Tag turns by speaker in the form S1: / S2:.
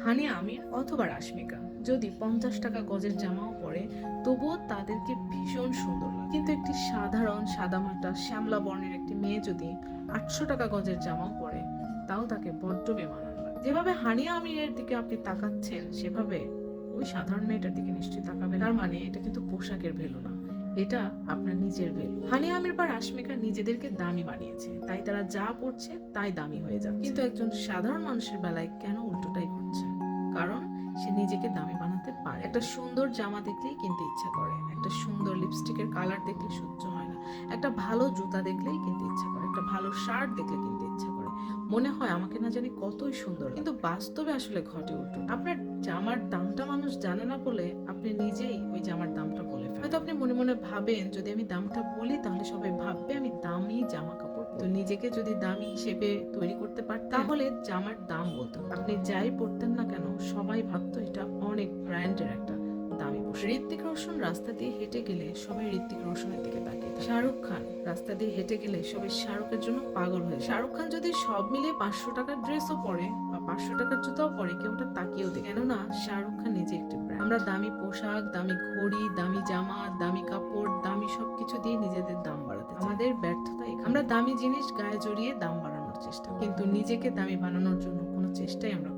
S1: হানি আমির অথবা রাশমিকা যদি 50 টাকা গজের জামাও পরে তবুও তাদেরকে ভীষণ সুন্দর লাগে। কিন্তু একটি সাধারণ সাদামাটা শ্যামলা বর্ণের একটি মেয়ে যদি 800 টাকা গজের জামাও পরে তাও তাকে বড্ড বেমানান লাগে। যেভাবে হানিয়া আমিরের দিকে আপনি তাকাচ্ছেন সেভাবে ওই সাধারণ মেয়েটার দিকে নিশ্চয়ই তাকাবেন। তার মানে এটা কিন্তু পোশাকের ভ্যালু না, এটা আপনার নিজের ভ্যালু। হানিয়া আমির বা রাশমিকা নিজেদেরকে দামি বানিয়েছে, তাই তারা যা পড়ছে তাই দামি হয়ে যাচ্ছে। কিন্তু একজন সাধারণ মানুষের বেলায় কেন উল্টোটাই ঘটছে? কারণ সে নিজেকে দামি বানাতে পারে। একটা সুন্দর জামা দেখলেই কিনতে ইচ্ছা করে, একটা সুন্দর লিপস্টিকের কালার দেখলে সহ্য হয় না, একটা ভালো জুতা দেখলেই কিনতে ইচ্ছা করে, একটা ভালো শার্ট দেখলে কিনতে ইচ্ছা করে, মনে হয় আমাকে না জানি কতই সুন্দর। কিন্তু বাস্তবে আসলে ঘটে উল্টো। আপনার জামার দামটা মানুষ জানে না বলে আপনি নিজেই ওই জামার দামটা বলে ফেলেন। হয়তো আপনি মনে মনে ভাবেন যদি আমি দামটা বলি তাহলে সবাই ভাববে আমি দামি জামা কাপড়। তো নিজেকে যদি দামি হিসেবে তৈরি করতে পারতেন তাহলে জামার দাম বলতেন। আপনি যাই পড়তেন না কেন সবাই ভাবতো এটা অনেক ব্র্যান্ডের একটা দামি পোশাক। ঋত্বিক রোশন রাস্তা দিয়ে হেঁটে গেলে সবাই ঋত্বিক রোশনের দিকে তাকিয়ে থাকে। শাহরুখ খান রাস্তা দিয়ে হেঁটে গেলে সবাই শাহরুখের জন্য পাগল হয়ে যায়। শাহরুখ খান যদি সব মিলে 500 টাকার ড্রেসও পরে বা 500 টাকার জুতাও পরে কেউ ওটা তাকিয়েও দেখে, কেননা শাহরুখ খান নিজে একটি ব্র্যান্ড। আমরা দামি পোশাক, দামি ঘড়ি, দামি জামা, দামি কাপড়, দামি সবকিছু দিয়ে নিজেদের দাম বাড়াতে চাই। আমাদের ব্যর্থতা এখানে। আমরা দামি জিনিস গায়ে জড়িয়ে দাম বাড়ানোর চেষ্টা, কিন্তু নিজেকে দামি বানানোর জন্য কোনো চেষ্টাই আমরা